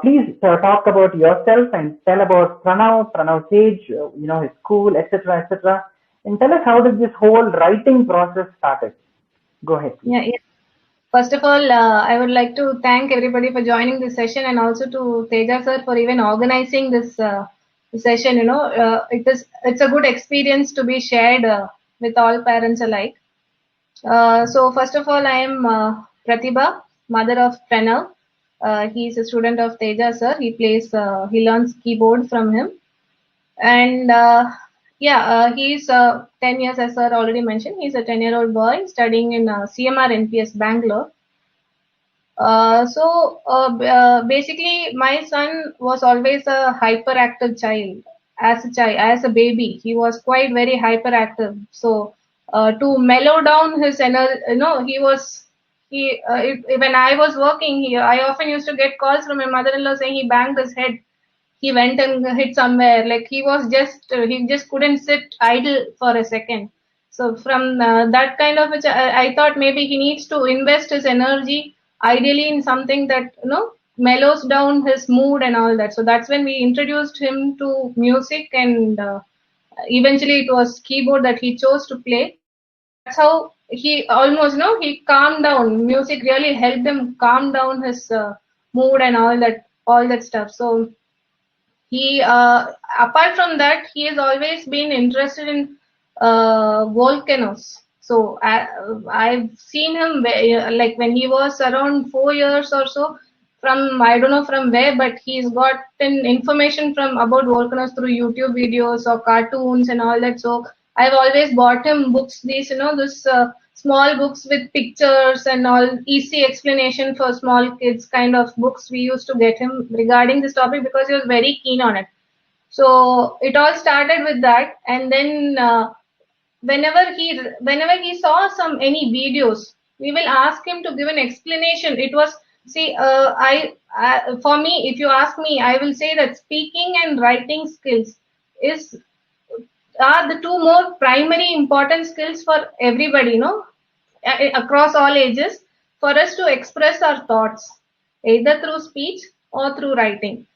Please talk about yourself and tell about Pranav's age, his school, etc., etc. And tell us how did this whole writing process started. Go ahead, please. Yeah. First of all, I would like to thank everybody for joining this session, and also to Teja sir for even organizing this session. It's a good experience to be shared with all parents alike. So first of all, I am Pratibha, mother of Pranav. He is a student of Teja sir. He learns keyboard from him. And he's 10 years, as sir already mentioned. He's a 10-year-old boy studying in CMR NPS Bangalore. Basically, my son was always a hyperactive child. As a baby, he was quite very hyperactive. So, to mellow down his energy, when I was working here, I often used to get calls from my mother-in-law saying he banged his head. He went and hit somewhere. Like he just couldn't sit idle for a second. So from that kind of, I thought maybe he needs to invest his energy ideally in something that mellows down his mood and all that. So that's when we introduced him to music, and eventually it was keyboard that he chose to play. That's how he almost he calmed down. Music really helped him calm down his mood and all that stuff. So he apart from that, he has always been interested in volcanoes. So I've seen him like when he was around 4 years or so, from I don't know from where, but he's gotten information from about volcanoes through YouTube videos or cartoons and all that. So I've always bought him books, this small books with pictures and all, easy explanation for small kids kind of books we used to get him regarding this topic, because he was very keen on it. So it all started with that, and then whenever he saw any videos, we will ask him to give an explanation. It was, for me, if you ask me, I will say that speaking and writing skills are the two more primary important skills for everybody, across all ages, for us to express our thoughts, either through speech or through writing.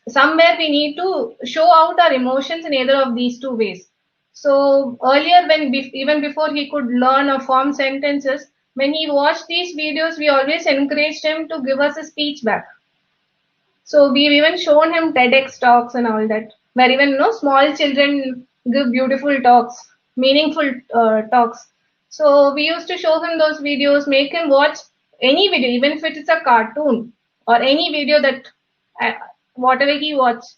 Somewhere we need to show out our emotions in either of these two ways. So earlier, even before he could learn or form sentences, when he watched these videos, we always encouraged him to give us a speech back. So we've even shown him TEDx talks and all that, where even small children give beautiful talks, meaningful talks. So we used to show him those videos, make him watch any video, even if it is a cartoon or any video that whatever he watched.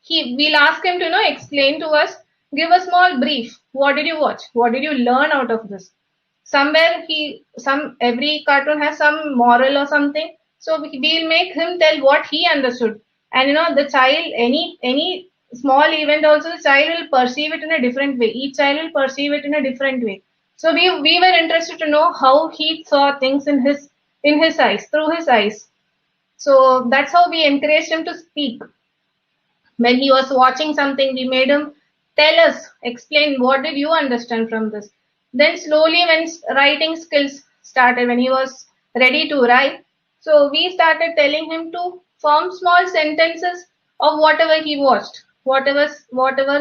We'll ask him to explain to us, give a small brief. What did you watch? What did you learn out of this? Somewhere every cartoon has some moral or something. So we'll make him tell what he understood. And the child, any small event also, the child will perceive it in a different way. Each child will perceive it in a different way. So we were interested to know how he saw things in his eyes, through his eyes. So that's how we encouraged him to speak. When he was watching something, we made him tell us, explain, what did you understand from this? Then slowly, when writing skills started, when he was ready to write, so we started telling him to form small sentences of whatever he watched, whatever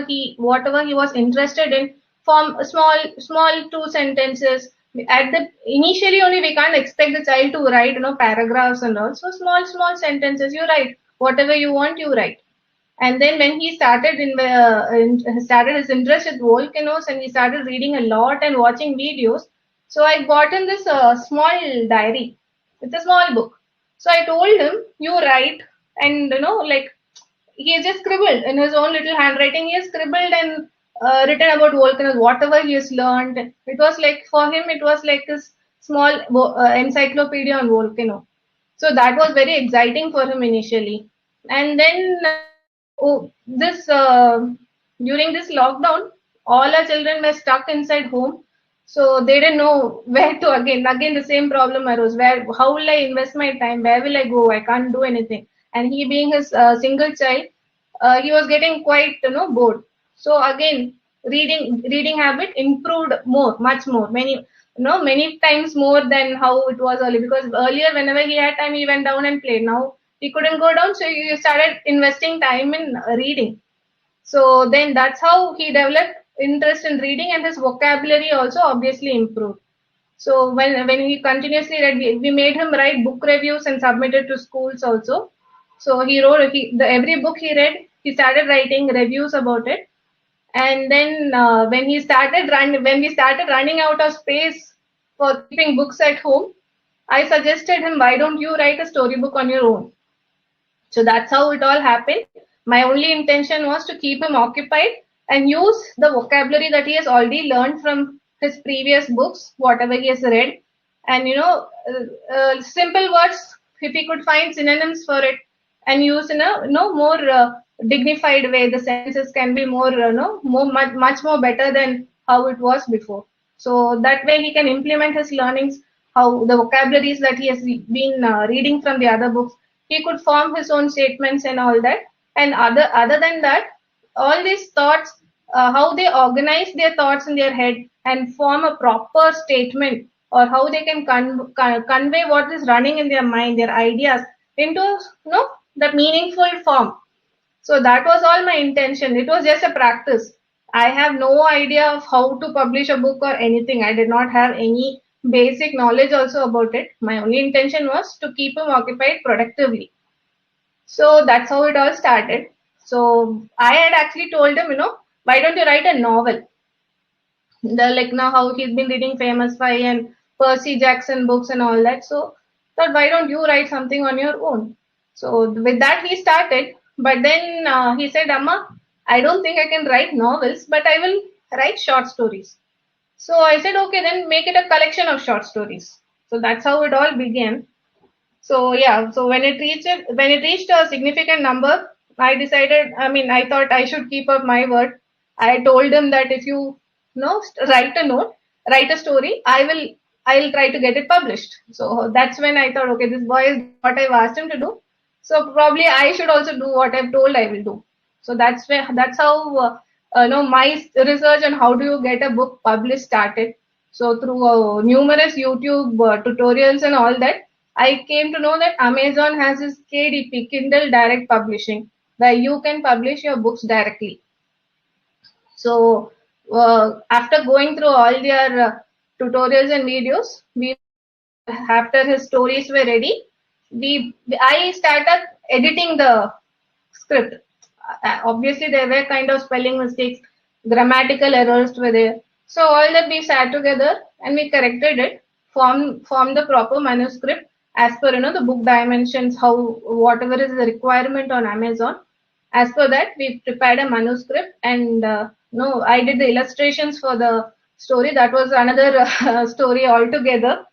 he was interested in. Form small 2 sentences. Initially only, we can't expect the child to write paragraphs and all. So small sentences, you write whatever you want, you write. And then when he started started his interest with volcanoes, and he started reading a lot and watching videos, so I got him this small diary. It's a small book. So I told him, you write, and like he just scribbled in his own little handwriting. He has scribbled and written about volcanoes, whatever he has learned. It was like, for him, it was like this small encyclopedia on volcano. So that was very exciting for him initially. And then during this lockdown, all our children were stuck inside home. So they didn't know where to again the same problem arose. How will I invest my time? Where will I go? I can't do anything. And he being his single child, he was getting quite bored. So again, reading habit improved much more, many times more than how it was earlier. Because earlier, whenever he had time, he went down and played. Now he couldn't go down, so he started investing time in reading. So then that's how he developed interest in reading, and his vocabulary also obviously improved. So when he continuously read, we made him write book reviews and submit it to schools also. So he wrote every book he read, he started writing reviews about it. And then when we started running out of space for keeping books at home, I suggested him, why don't you write a storybook on your own? So that's how it all happened. My only intention was to keep him occupied and use the vocabulary that he has already learned from his previous books, whatever he has read. And, simple words, if he could find synonyms for it and use in a, more dignified way, the sentences can be more, much more better than how it was before. So that way he can implement his learnings, how the vocabularies that he has been reading from the other books, he could form his own statements and all that. And other than that, all these thoughts, how they organize their thoughts in their head and form a proper statement, or how they can convey what is running in their mind, their ideas, into the meaningful form. So that was all my intention. It was just a practice. I have no idea of how to publish a book or anything. I did not have any basic knowledge also about it. My only intention was to keep him occupied productively. So that's how it all started. So I had actually told him, why don't you write a novel? Like now how he's been reading Famous Five and Percy Jackson books and all that. So thought, why don't you write something on your own? So with that he started. But then he said, Amma, I don't think I can write novels, but I will write short stories. So I said, okay, then make it a collection of short stories. So that's how it all began. So yeah, so when it reached a significant number, I decided, I thought I should keep up my word. I told him that if you write a story, I'll try to get it published. So that's when I thought, okay, this boy is what I've asked him to do. So probably I should also do what I've told I will do. So that's how my research on how do you get a book published started. So through numerous YouTube tutorials and all that, I came to know that Amazon has this KDP, Kindle Direct Publishing, where you can publish your books directly. So after going through all their tutorials and videos, after his stories were ready, I started editing the script. Obviously, there were kind of spelling mistakes, grammatical errors were there. So all that we sat together and we corrected it, formed the proper manuscript as per the book dimensions, whatever is the requirement on Amazon. As per that, we prepared a manuscript, and I did the illustrations for the story. That was another story altogether.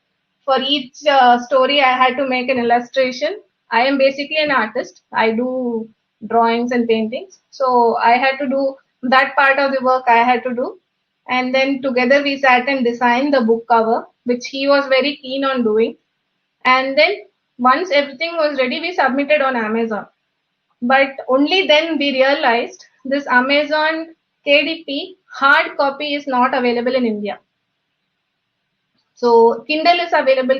For each story, I had to make an illustration. I am basically an artist. I do drawings and paintings. So I had to do that part of the work I had to do. And then together we sat and designed the book cover, which he was very keen on doing. And then once everything was ready, we submitted on Amazon. But only then we realized this Amazon KDP hard copy is not available in India. So Kindle is available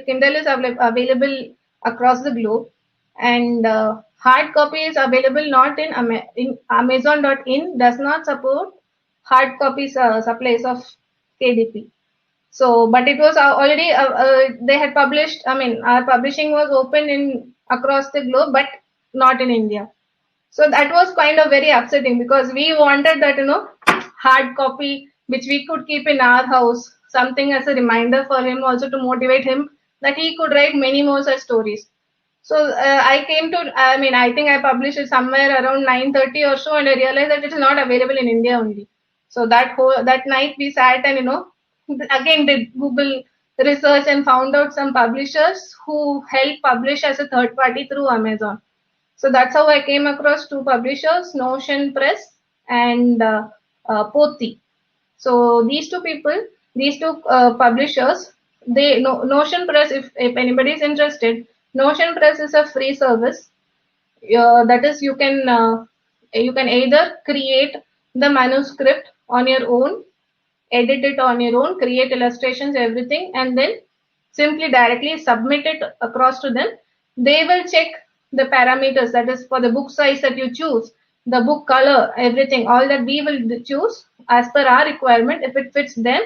across the globe, and hard copy is available not in Amazon.in does not support hard copy supplies of KDP. So, but it was already they had published. Our publishing was open across the globe, but not in India. So that was kind of very upsetting, because we wanted that hard copy which we could keep in our house, something as a reminder for him, also to motivate him that he could write many more such stories. So I think I published it somewhere around 9:30 or so, and I realized that it is not available in India only. So that night we sat and again did Google research and found out some publishers who help publish as a third party through Amazon. So that's how I came across two publishers, Notion Press and Pothi. So these two publishers, Notion Press, if anybody is interested, Notion Press is a free service. That is, you can either create the manuscript on your own, edit it on your own, create illustrations, everything, and then simply directly submit it across to them. They will check the parameters, that is for the book size that you choose, the book color, everything, all that we will choose as per our requirement. If it fits them,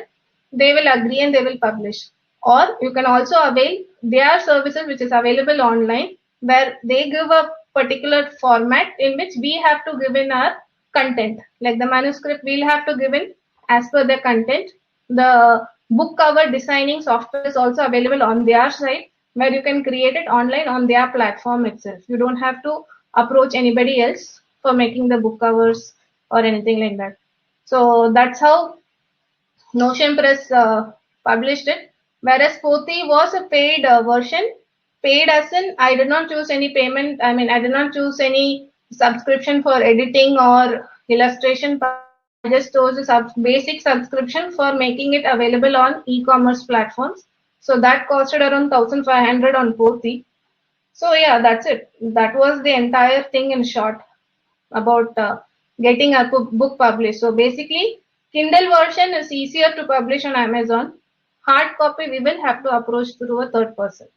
they will agree and they will publish. Or you can also avail their services which is available online, where they give a particular format in which we have to give in our content. Like the manuscript, we'll have to give in as per the content. The book cover designing software is also available on their site, where you can create it online on their platform itself. You don't have to approach anybody else for making the book covers or anything like that. So that's how Notion Press published it. Whereas Poti was a paid version. Paid as in, I did not choose any payment. I mean, I did not choose any subscription for editing or illustration. I just chose a basic subscription for making it available on e-commerce platforms. So that costed around 1,500 on Poti. So yeah, that's it. That was the entire thing in short about getting a book published. So basically, Kindle version is easier to publish on Amazon. Hard copy, we will have to approach through a third person.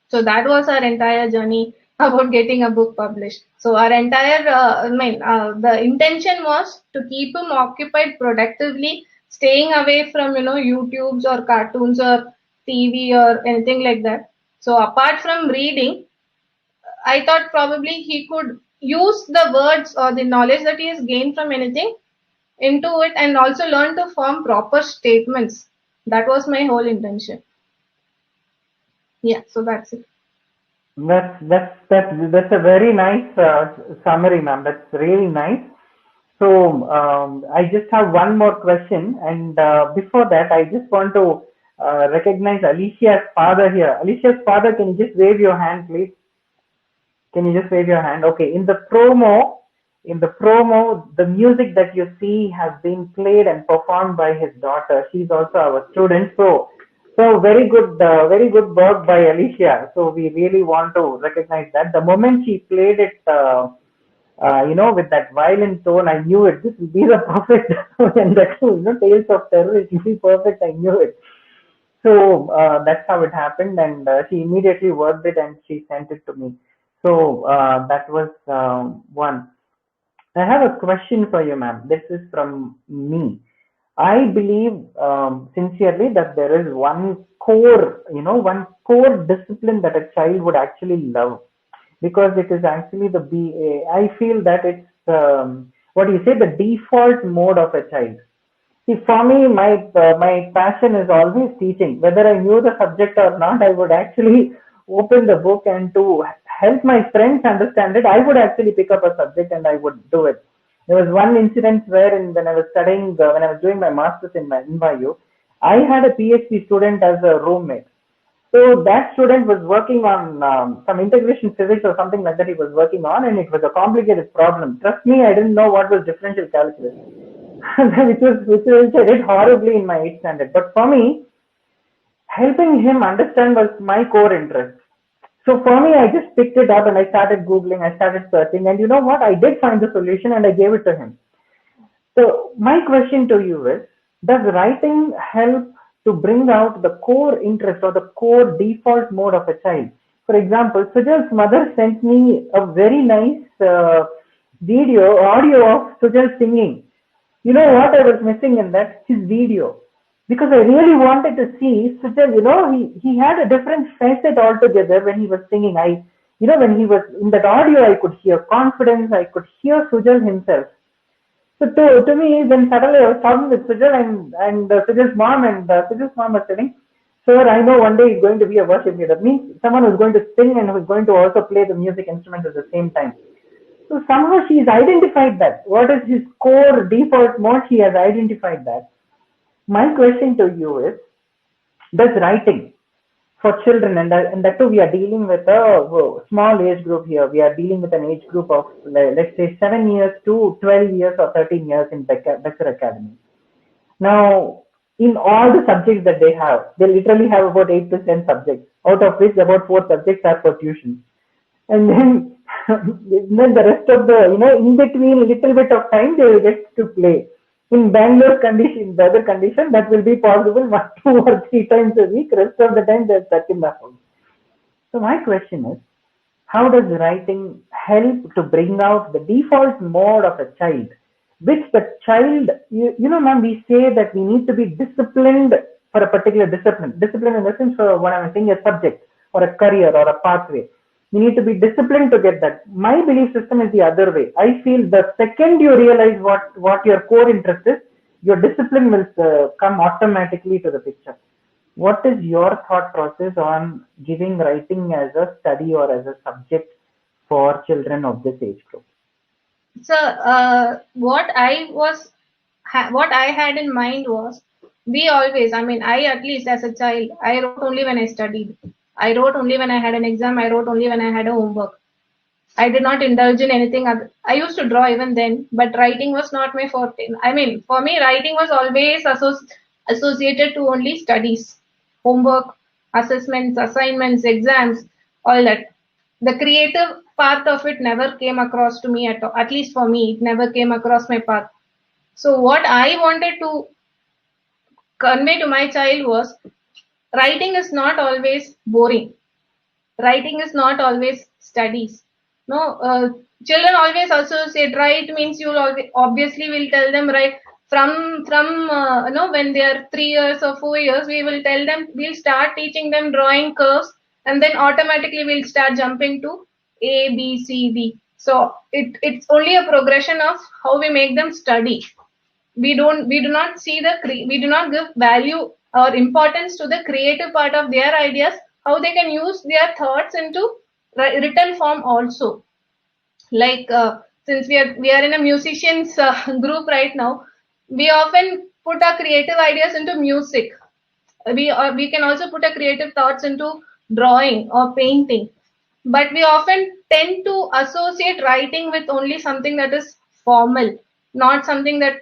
So that was our entire journey about getting a book published. So our entire, the intention was to keep him occupied productively, staying away from, YouTubes or cartoons or TV or anything like that. So apart from reading, I thought probably he could use the words or the knowledge that he has gained from anything into it and also learn to form proper statements. That was my whole intention. Yeah, so that's it. That's a very nice summary, ma'am. That's really nice. So I just have one more question, and before that, I just want to recognize Alicia's father here. Alicia's father, can you just wave your hand, please? Can you just wave your hand? Okay. In the promo, the music that you see has been played and performed by his daughter. She's also our student. So very good work by Alicia. So we really want to recognize that. The moment she played it, with that violin tone, I knew it. This will be the perfect, and that too, Tales of Terror. It will be perfect. I knew it. So that's how it happened, and she immediately worked it and she sent it to me. So that was one. I have a question for you, ma'am. This is from me. I believe sincerely that there is one core discipline that a child would actually love, because it is actually I feel that it's what do you say, the default mode of a child. See, for me, my passion is always teaching. Whether I knew the subject or not, I would actually open the book, and to help my friends understand it, I would actually pick up a subject and I would do it. There was one incident where, when I was studying, when I was doing my master's in NYU, I had a PhD student as a roommate. So that student was working on some integration physics or something like that he was working on, and it was a complicated problem. Trust me, I didn't know what was differential calculus, which I did horribly in my 8th standard. But for me, helping him understand was my core interest. So for me, I just picked it up and I started Googling, I started searching, and you know what? I did find the solution and I gave it to him. So my question to you is, does writing help to bring out the core interest or the core default mode of a child? For example, Sujal's mother sent me a very nice audio of Sujal singing. You know what I was missing in that? His video. Because I really wanted to see Sujal, he had a different facet altogether when he was singing. When he was in that audio, I could hear confidence, I could hear Sujal himself. So to me, then suddenly I was talking with Sujal and Sujal's mom, and Sujal's mom was saying, "Sir, I know one day he's going to be a worship leader." That means someone who's going to sing and who's going to also play the music instrument at the same time. So somehow she's identified that. What is his core default mode? She has identified that. My question to you is, does writing for children, and that too we are dealing with a small age group here. We are dealing with an age group of, let's say, 7 years to 12 years or 13 years in Becker Academy. Now, in all the subjects that they have, they literally have about 8 to 10 subjects, out of which about 4 subjects are for tuition. And then, then the rest of the, in between little bit of time, they will get to play. In Bangalore condition, the other condition, that will be possible 1, 2 or 3 times a week. Rest of the time they're stuck in the house. So my question is, how does writing help to bring out the default mode of a child? Which the child, ma'am, we say that we need to be disciplined for a particular discipline. Discipline in the sense for what I'm saying, a subject or a career or a pathway. We need to be disciplined to get that. My belief system is the other way. I feel the second you realize what your core interest is, your discipline will come automatically to the picture. What is your thought process on giving writing as a study or as a subject for children of this age group? So what I had in mind was, we always, I mean, I at least as a child, I wrote only when I studied. I wrote only when I had an exam. I wrote only when I had a homework. I did not indulge in anything other. I used to draw even then, but writing was not my forte. I mean, for me, writing was always associated to only studies, homework, assessments, assignments, exams, all that. The creative part of it never came across to me at all. At least for me, it never came across my path. So what I wanted to convey to my child was, writing is not always boring. Writing is not always studies. No, children always associate write means you'll obviously will tell them right from when they are 3 years or 4 years, we will tell them, we'll start teaching them drawing curves, and then automatically we'll start jumping to A, B, C, D. So it's only a progression of how we make them study. We do not see we do not give value or importance to the creative part of their ideas, how they can use their thoughts into written form also. Like since we are in a musicians group right now, we often put our creative ideas into music. We can also put our creative thoughts into drawing or painting, but we often tend to associate writing with only something that is formal, not something that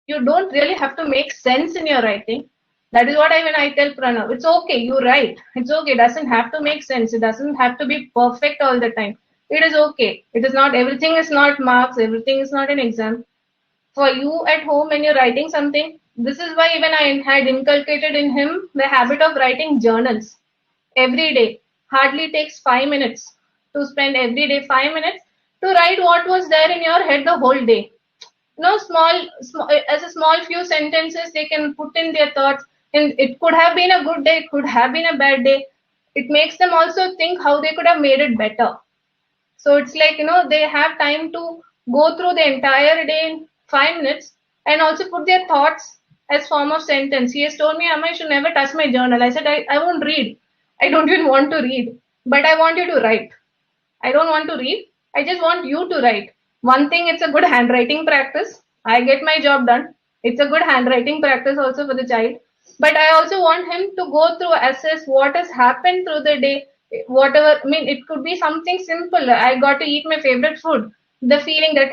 you don't really have to make sense in your writing. That is what when I tell Pranav, it's okay, you write. It's okay. It doesn't have to make sense. It doesn't have to be perfect all the time. It is okay. It is not, everything is not marks. Everything is not an exam. For you at home when you're writing something, this is why even I had inculcated in him the habit of writing journals every day. Hardly takes 5 minutes to spend every day 5 minutes to write what was there in your head the whole day. No, small as a small few sentences they can put in their thoughts, and it could have been a good day, it could have been a bad day. It makes them also think how they could have made it better. So it's like, they have time to go through the entire day in 5 minutes and also put their thoughts as form of sentence. He has told me, Amma, you should never touch my journal. I said, I won't read. I don't even want to read, but I want you to write. I don't want to read. I just want you to write. One thing, it's a good handwriting practice. I get my job done. It's a good handwriting practice also for the child. But I also want him to go through, assess what has happened through the day. Whatever, I mean, it could be something simple. I got to eat my favorite food. The feeling that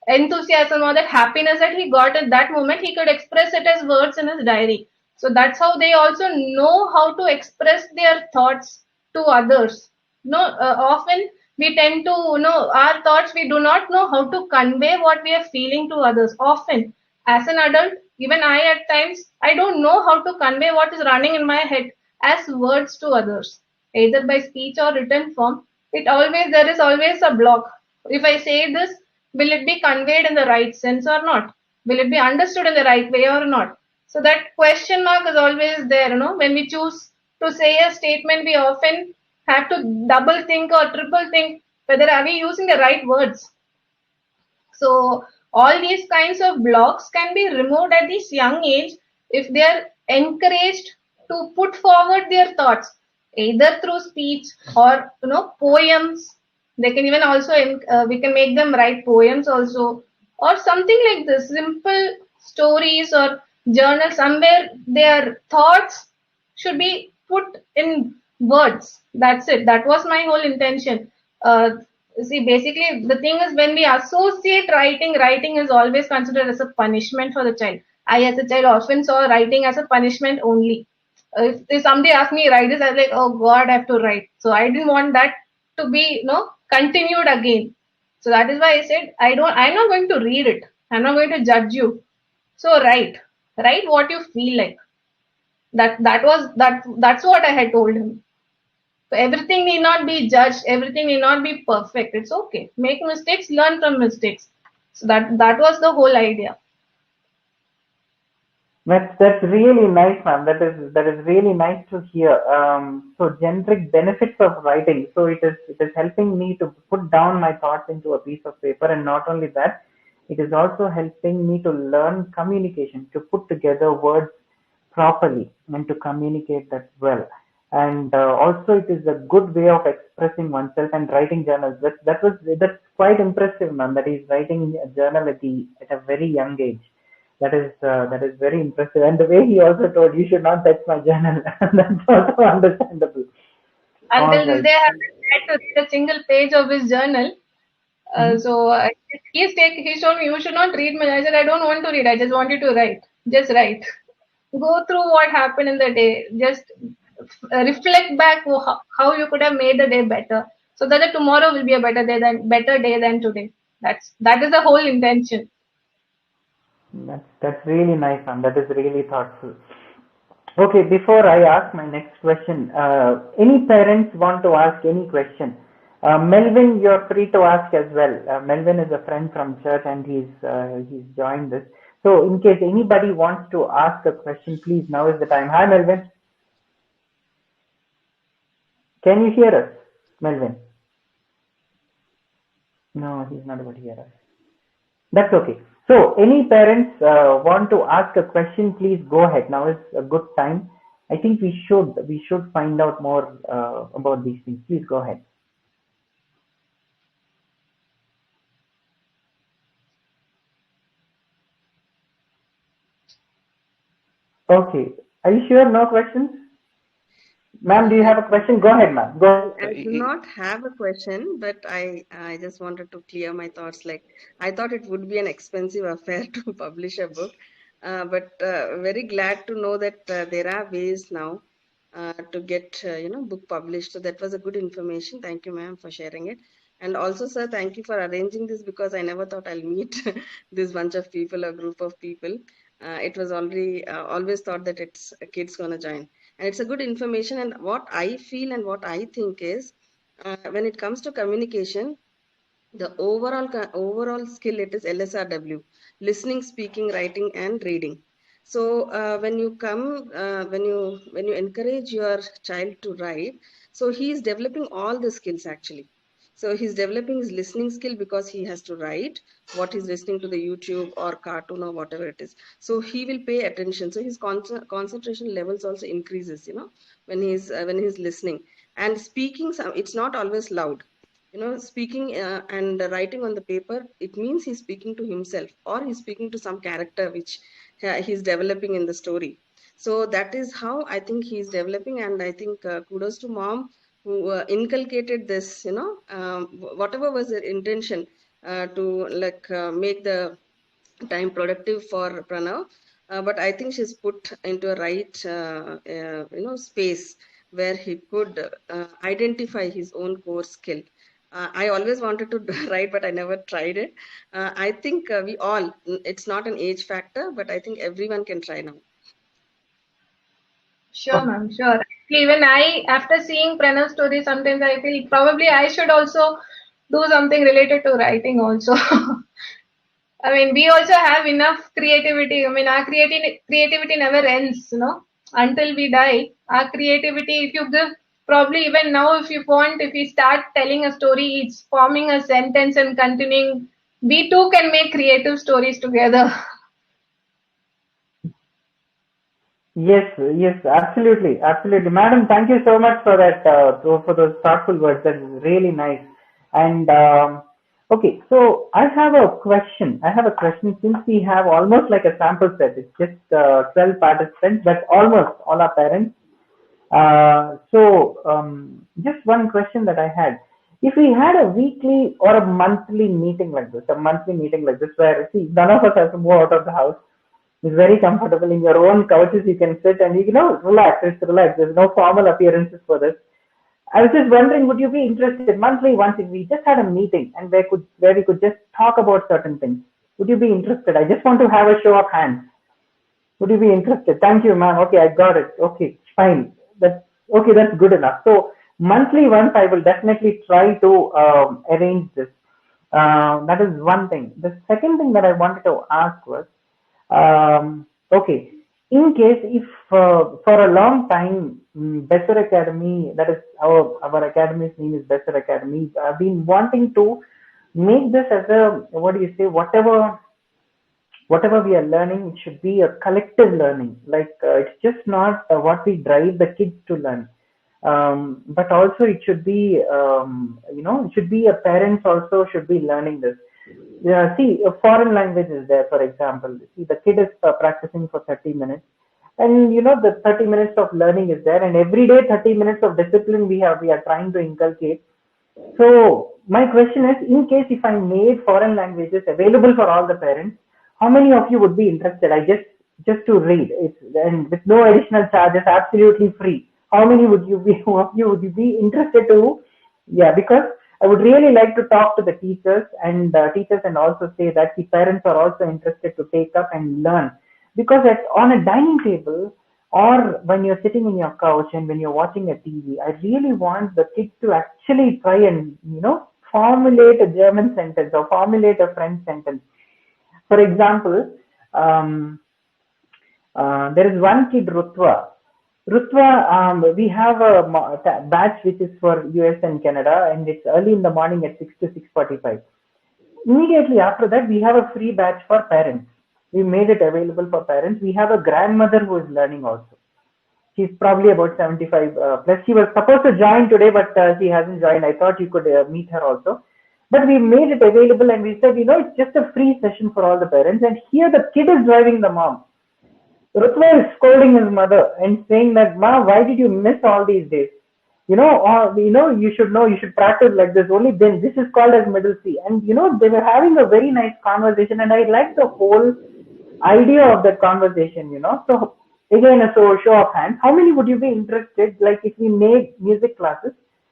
enthusiasm or that happiness that he got at that moment, he could express it as words in his diary. So that's how they also know how to express their thoughts to others. Often we tend to our thoughts, we do not know how to convey what we are feeling to others. Often as an adult, even I at times, I don't know how to convey what is running in my head as words to others, either by speech or written form. There is always a block. If I say this, will it be conveyed in the right sense or not? Will it be understood in the right way or not? So that question mark is always there. When we choose to say a statement, we often have to double think or triple think whether are we using the right words. So all these kinds of blocks can be removed at this young age if they are encouraged to put forward their thoughts, either through speech or poems. They can even also we can make them write poems also, or something like this, simple stories or journal, somewhere their thoughts should be put in words. That's it. That was my whole intention. See, basically the thing is, when we associate writing is always considered as a punishment for the child. I as a child often saw writing as a punishment only. If somebody asked me write this, I was like, oh God, I have to write. So I didn't want that to be continued again. So that is why I said, I'm not going to read it. I'm not going to judge you. So write what you feel like. That's what I had told him. So everything need not be judged, everything need not be perfect. It's okay. Make mistakes, learn from mistakes. So that was the whole idea. That's really nice, ma'am. That is really nice to hear. So generic benefits of writing. So it is helping me to put down my thoughts into a piece of paper, and not only that, it is also helping me to learn communication, to put together words properly, and to communicate that well. And also, it is a good way of expressing oneself and writing journals. That's quite impressive, ma'am. That he's writing a journal at a very young age. That is very impressive. And the way he also told you should not touch my journal, that's also understandable. All Until this right. day, I haven't had to read a single page of his journal. Mhm. So he told me, you should not read my. I said, I don't want to read. I just want you to write. Just write. Go through what happened in the day. Just reflect back how you could have made the day better, so that the tomorrow will be a better day than today. That is the whole intention. That's really nice, ma'am. That is really thoughtful. Okay, before I ask my next question, any parents want to ask any question? Melvin, you're free to ask as well. Melvin is a friend from church, and he's joined this. So, in case anybody wants to ask a question, please, now is the time. Hi, Melvin. Can you hear us, Melvin? No, he's not able to hear us. That's okay. So, any parents want to ask a question, please go ahead. Now is a good time. I think we should find out more about these things. Please go ahead. Okay. Are you sure? No questions, ma'am? Do you I have a question? Go ahead, ma'am. Go. I do not have a question, but I just wanted to clear my thoughts. Like I thought it would be an expensive affair to publish a book, but very glad to know that there are ways now to get book published. So that was a good information. Thank you, ma'am, for sharing it. And also, sir, thank you for arranging this because I never thought I'll meet this bunch of people, a group of people. It was already always thought that it's a kid's gonna join, and it's a good information. And what I feel and what I think is, when it comes to communication, the overall skill, it is LSRW: listening, speaking, writing, and reading. So when you come when you encourage your child to write, so he is developing all the skills actually. So he's developing his listening skill because he has to write what he's listening to, the YouTube or cartoon or whatever it is. So he will pay attention. So his concentration levels also increases, when he's listening. And speaking, it's not always loud. Speaking and writing on the paper, it means he's speaking to himself or he's speaking to some character which he's developing in the story. So that is how I think he's developing. And I think kudos to mom who inculcated this, whatever was the intention to like make the time productive for Pranav. But I think she's put into a right, space where he could identify his own core skill. I always wanted to write, but I never tried it. I think it's not an age factor, but I think everyone can try now. Sure, ma'am. Sure. Even after seeing Pranav's story, sometimes I feel probably I should also do something related to writing also. I mean, we also have enough creativity. I mean, our creativity never ends, until we die. Our creativity, if you give, probably even now, if you want, if we start telling a story, each forming a sentence and continuing, we too can make creative stories together. Yes, yes, absolutely, absolutely, madam. Thank you so much for that, for those thoughtful words. That is really nice. And okay, so I have a question. I have a question. Since we have almost like a sample set, it's just 12 participants, but almost all are parents. Just one question that I had. If we had a weekly or a monthly meeting like this, where see, none of us have to move out of the house. It's very comfortable in your own couches. You can sit and relax. It's relaxed. There's no formal appearances for this. I was just wondering, would you be interested monthly once if we just had a meeting and where we could just talk about certain things? Would you be interested? I just want to have a show of hands. Would you be interested? Thank you, ma'am. Okay, I got it. Okay, fine. That's okay. That's good enough. So monthly once, I will definitely try to arrange this. That is one thing. The second thing that I wanted to ask was, okay, in case if for a long time, Besser Academy, that is our academy's name is Besser Academy. I've been wanting to make this as a, what do you say, whatever we are learning, it should be a collective learning. Like it's just not what we drive the kids to learn, but also it should be, it should be a parents also should be learning this. Yeah, see, a foreign language is there, for example. See, the kid is practicing for 30 minutes, and the 30 minutes of learning is there, and every day 30 minutes of discipline we are trying to inculcate. So my question is, in case if I made foreign languages available for all the parents, how many of you would be interested? I just to read it, and with no additional charges, absolutely free. How many would you be? Who of you would you be interested to? Yeah, because I would really like to talk to the teachers and also say that the parents are also interested to take up and learn, because on a dining table or when you're sitting in your couch and when you're watching a TV, I really want the kids to actually try and formulate a German sentence or formulate a French sentence. For example, um, there is one kid, Rutwa. Rutwa, we have a batch which is for US and Canada, and it's early in the morning at 6 to 6:45. Immediately after that, we have a free batch for parents. We made it available for parents. We have a grandmother who is learning also. She's probably about 75 plus. She was supposed to join today, but she hasn't joined. I thought you could meet her also. But we made it available and we said, it's just a free session for all the parents. And here the kid is driving the mom. Rutwa is scolding his mother and saying that, Ma, why did you miss all these days? You should practice like this. Only then, this is called as middle C. And, they were having a very nice conversation. And I liked the whole idea of that conversation. So, again, a show of hands. How many would you be interested, like if we made music classes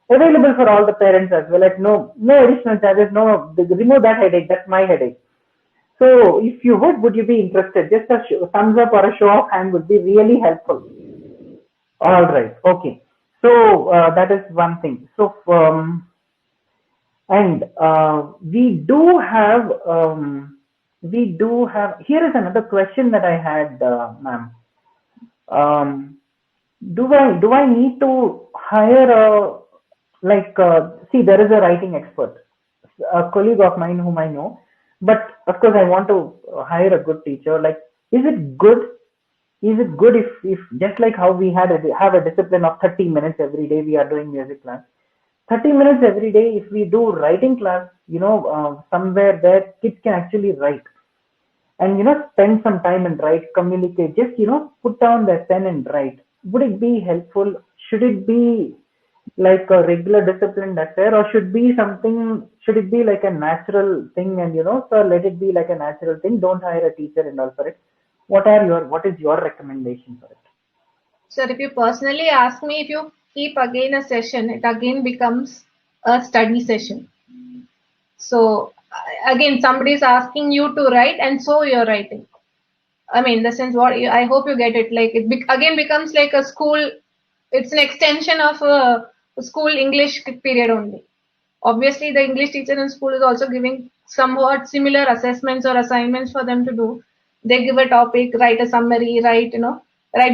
available for all the parents as well, at no additional charges, remove that headache, that's my headache. So if you would you be interested? Just a thumbs up or a show of hand would be really helpful. All right, okay. So that is one thing. So and we do have. Here is another question that I had, ma'am. Um, do I need to hire a, like see, there is a writing expert, a colleague of mine whom I know, but of course I want to hire a good teacher. Like, is it good? Is it good if just like how we have a discipline of 30 minutes every day we are doing music class, 30 minutes every day, if we do writing class, somewhere there kids can actually write and spend some time and write, communicate, just put down their pen and write. Would it be helpful? Should it be like a regular disciplined affair, or should it be like a natural thing? And so let it be like a natural thing, don't hire a teacher and all for it. What is your recommendation for it? Sir, if you personally ask me, if you keep again a session, it again becomes a study session. So again, somebody is asking you to write, and so you're writing. I mean, in the sense, I hope you get it. Like it again becomes like a school. It's an extension of a school English period only. Obviously, the English teacher in school is also giving somewhat similar assessments or assignments for them to do. They give a topic, write a summary, write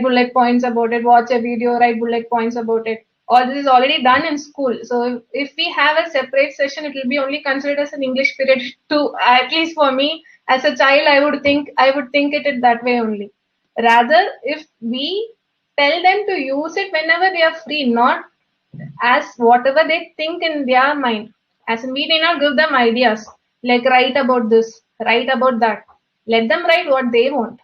bullet points about it, watch a video, write bullet points about it. All this is already done in school. So if we have a separate session, it will be only considered as an English period too. At least for me, as a child, I would think it that way only. Rather, if we tell them to use it whenever they are free, not as whatever they think in their mind. As in, we need not give them ideas like write about this, write about that. Let them write what they want.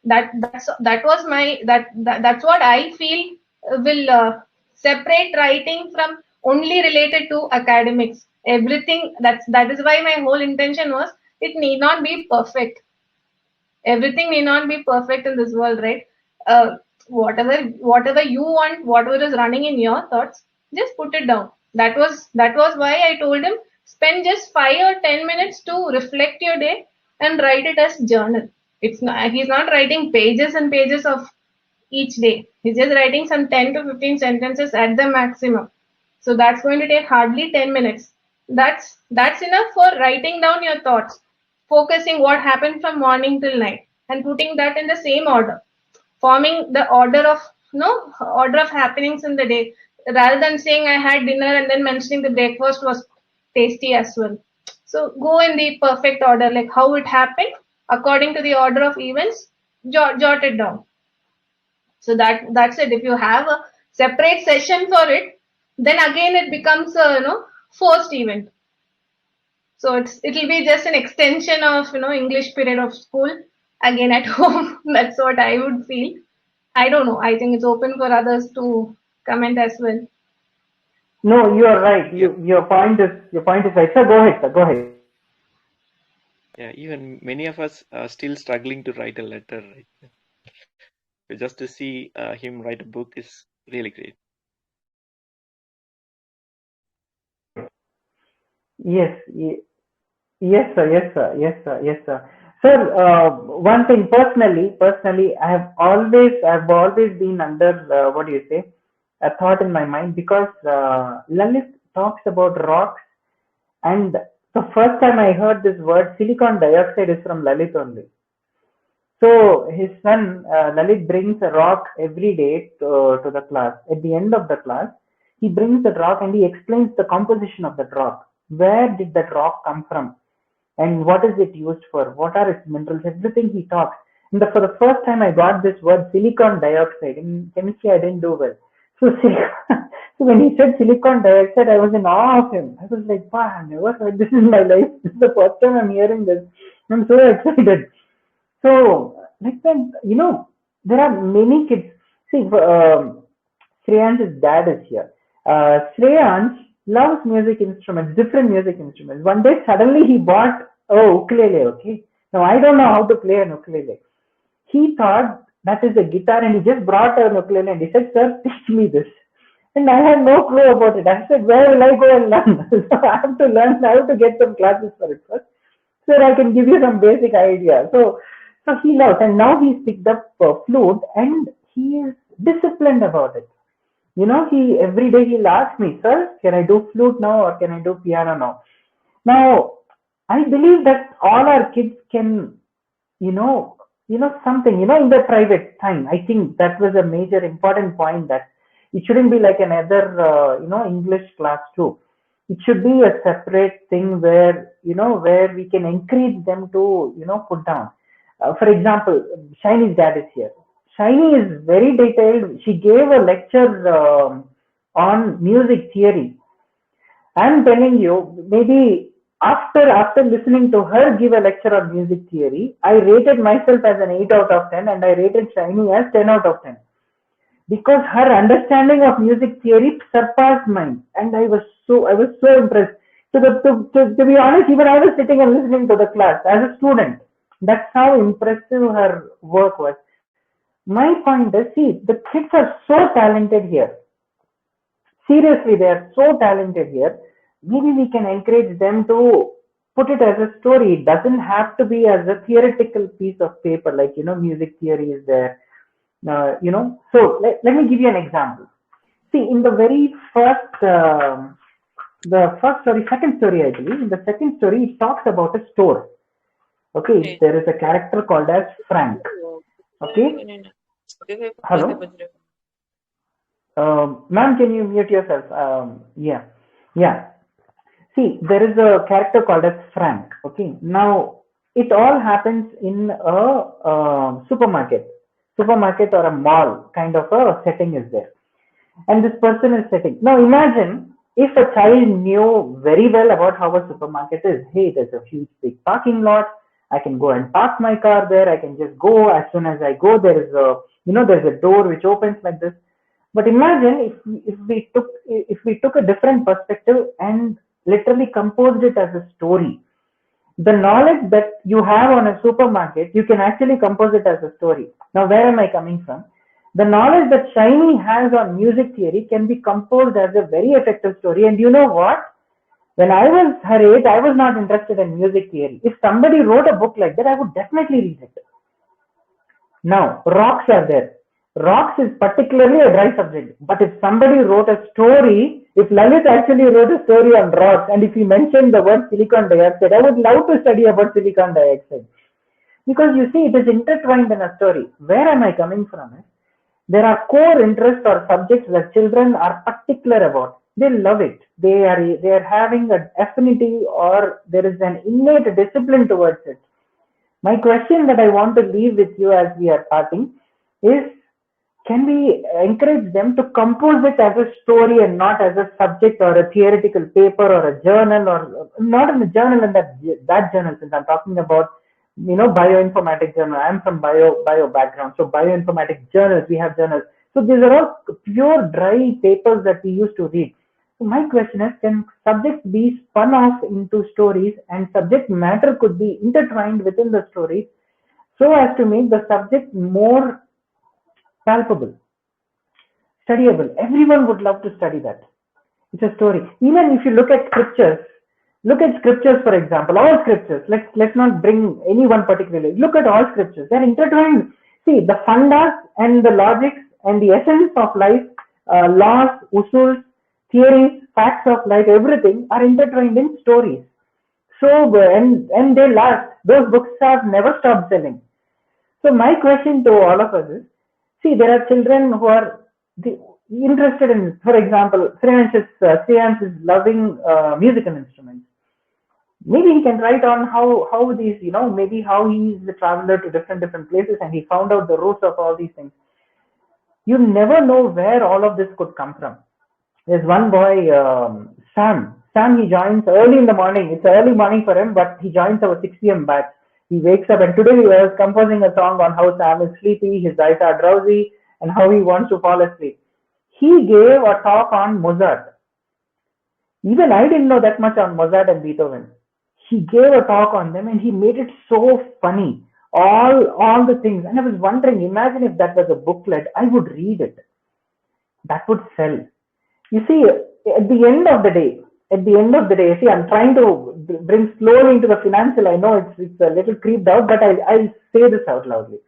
That's what I feel will separate writing from only related to academics. Everything that is why my whole intention was it need not be perfect. Everything may not be perfect in this world, right? Whatever you want, whatever is running in your thoughts, just put it down. That was why I told him spend just 5 or 10 minutes to reflect your day and write it as journal. It's not, he's not writing pages and pages of each day. He's just writing some 10 to 15 sentences at the maximum. So that's going to take hardly 10 minutes. That's enough for writing down your thoughts, focusing what happened from morning till night, and putting that in the same order, forming the order of order of happenings in the day, rather than saying I had dinner and then mentioning the breakfast was tasty as well. So go in the perfect order, like how it happened according to the order of events. Jot it down. So that's it. If you have a separate session for it, then again it becomes a forced event. So it'll be just an extension of English period of school again at home. That's what I would feel. I don't know. I think it's open for others to comment as well. No, you are right. Your point is right. Sir, go ahead. Sir, go ahead. Yeah, even many of us are still struggling to write a letter. Right? So just to see him write a book is really great. Yes, yes, sir. Yes, sir. Yes, sir. Yes, sir. Sir, one thing personally, I've always been under what do you say, a thought in my mind, because Lalit talks about rocks, and the first time I heard this word silicon dioxide is from Lalit only. So his son Lalit brings a rock every day to the class. At the end of the class, he brings the rock and he explains the composition of that rock. Where did that rock come from? And what is it used for? What are its minerals? Everything he talks. And for the first time, I got this word silicon dioxide. In chemistry, I didn't do well. So, so when he said silicon dioxide, I was in awe of him. I was like, wow, I never heard this in my life. This is the first time I'm hearing this. I'm so excited. So, like that, there are many kids. See, Shreyansh's dad is here. Shreyansh loves music instruments, different music instruments. One day, suddenly he bought ukulele. Okay, now I don't know how to play an ukulele. He thought that is a guitar, and he just brought an ukulele and he said, "Sir, teach me this." And I had no clue about it. I said, "Where will I go and learn?" So I have to learn. I have to get some classes for it first, so that I can give you some basic idea. So he loves, and now he's picked up flute, and he is disciplined about it. He every day he'll ask me, "Sir, can I do flute now or can I do piano now?" Now, I believe that all our kids can, something, in their private time. I think that was a major important point, that it shouldn't be like another, English class too. It should be a separate thing where, where we can encourage them to, put down. For example, Shiny's dad is here. Shiny is very detailed. She gave a lecture on music theory. I'm telling you, maybe after listening to her give a lecture on music theory, I rated myself as an 8 out of 10 and I rated Shiny as 10 out of 10. Because her understanding of music theory surpassed mine, and I was so impressed. To be honest, even I was sitting and listening to the class as a student. That's how impressive her work was. My point is, see, the kids are so talented here. Seriously, they are so talented here. Maybe we can encourage them to put it as a story. It doesn't have to be as a theoretical piece of paper, like, music theory is there. So let me give you an example. See, in the very second story, I believe, in the second story, it talks about a store. Okay, there is a character called as Frank. Okay. Hello. Ma'am, can you mute yourself? Yeah. See, there is a character called as Frank. Okay. Now, it all happens in a supermarket or a mall kind of a setting is there. And this person is sitting. Now, imagine if a child knew very well about how a supermarket is. Hey, there's a huge big parking lot. I can go and park my car there. I can just go. As soon as I go, there is there's a door which opens like this. But imagine if we took a different perspective and literally composed it as a story. The knowledge that you have on a supermarket, you can actually compose it as a story. Now, where am I coming from? The knowledge that Shiny has on music theory can be composed as a very effective story. And you know what? When I was her age, I was not interested in music theory. If somebody wrote a book like that, I would definitely read it. Now, rocks are there. Rocks is particularly a dry subject. But if somebody wrote a story, if Lalit actually wrote a story on rocks, and if he mentioned the word silicon dioxide, I would love to study about silicon dioxide. Because you see, it is intertwined in a story. Where am I coming from? There are core interests or subjects that children are particular about. They love it. They are having an affinity, or there is an innate discipline towards it. My question that I want to leave with you as we are parting is, can we encourage them to compose it as a story and not as a subject or a theoretical paper or a journal, or not in the journal in that journal, since I'm talking about bioinformatics journal. I'm from bio background, so bioinformatics journals, we have journals. So these are all pure dry papers that we used to read. So my question is, can subjects be spun off into stories, and subject matter could be intertwined within the stories so as to make the subject more palpable, studyable? Everyone would love to study that. It's a story. Even if you look at scriptures, for example, all scriptures. Let's not bring any one particularly. Look at all scriptures. They're intertwined. See, the fundas and the logics and the essence of life, laws, usuls, theories, facts of life, everything are intertwined in stories. So, and they last. Those books have never stopped selling. So my question to all of us is, see, there are children who are interested in, for example, Shreyans is loving musical instruments. Maybe he can write on how these, maybe how he is a traveler to different places and he found out the roots of all these things. You never know where all of this could come from. There's one boy, Sam. Sam, he joins early in the morning. It's early morning for him, but he joins our 6 p.m. batch. He wakes up, and today he was composing a song on how Sam is sleepy, his eyes are drowsy, and how he wants to fall asleep. He gave a talk on Mozart. Even I didn't know that much on Mozart and Beethoven. He gave a talk on them, and he made it so funny. All the things. And I was wondering, imagine if that was a booklet, I would read it. That would sell. You see, at the end of the day, see, I'm trying to bring slowly into the financial. I know it's a little creeped out, but I'll say this out loudly.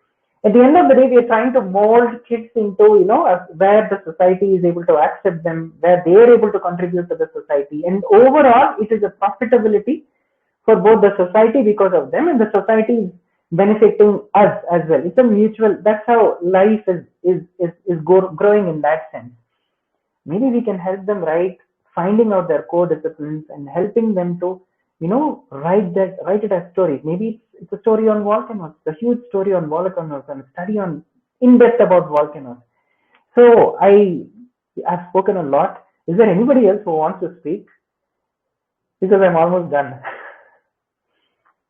At the end of the day, we are trying to mold kids into, where the society is able to accept them, where they are able to contribute to the society. And overall, it is a profitability for both the society because of them, and the society is benefiting us as well. It's a mutual, that's how life is growing in that sense. Maybe we can help them finding out their core disciplines and helping them to, write it as stories. Maybe it's a story on volcanoes, a huge story on volcanoes, and study on in depth about volcanoes. So I've spoken a lot. Is there anybody else who wants to speak? Because I'm almost done.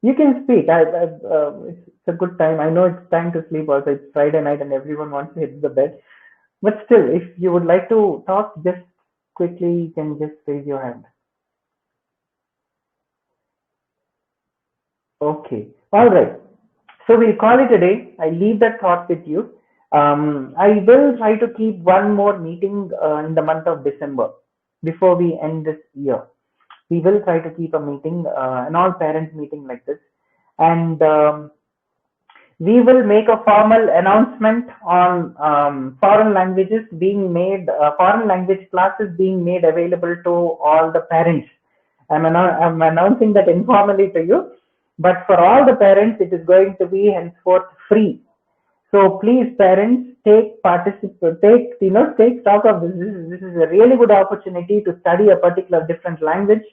You can speak. It's a good time. I know it's time to sleep also. It's Friday night and everyone wants to hit the bed. But still, if you would like to talk, just quickly, you can just raise your hand. Okay. All right. So we'll call it a day. I leave that thought with you. I will try to keep one more meeting in the month of December before we end this year. We will try to keep a meeting, an all parents meeting like this. And we will make a formal announcement on foreign languages being made, foreign language classes being made available to all the parents. I'm announcing that informally to you, but for all the parents, it is going to be henceforth free. So please, parents, take stock of this. This is a really good opportunity to study a particular different language,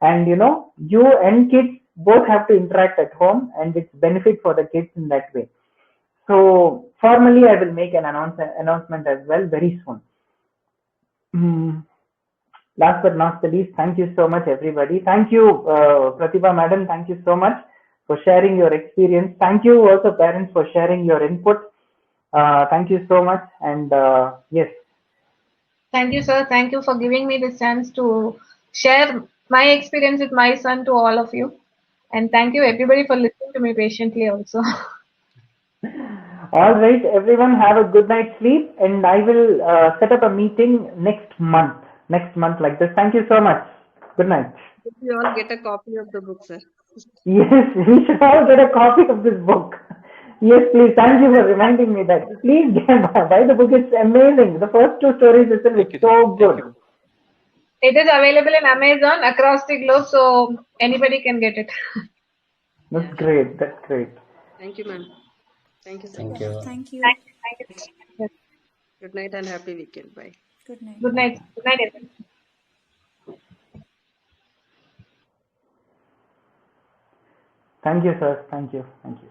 and you and kids both have to interact at home, and it's benefit for the kids in that way. So formally, I will make an announcement as well very soon. Last but not the least, thank you so much, everybody. Thank you, Pratibha Madam. Thank you so much for sharing your experience. Thank you also, parents, for sharing your input. Thank you so much. And yes. Thank you, sir. Thank you for giving me this chance to share my experience with my son to all of you. And thank you, everybody, for listening to me patiently also. All right, everyone, have a good night's sleep. And I will set up a meeting next month like this. Thank you so much. Good night. We all get a copy of the book, sir. Yes, we should all get a copy of this book. Yes, please. Thank you for reminding me that. Please buy the book. It's amazing. The first two stories itself Thank is you, so sir. Thank good. you. It is available in Amazon across the globe, so anybody can get it. That's Yeah. great. That's great. Thank you, ma'am. Thank you so Thank much. you. Thank you. Thank you. Yes. Good night and happy weekend. Bye. Good night. Good night. Good night, everyone. Thank you, sir. Thank you. Thank you.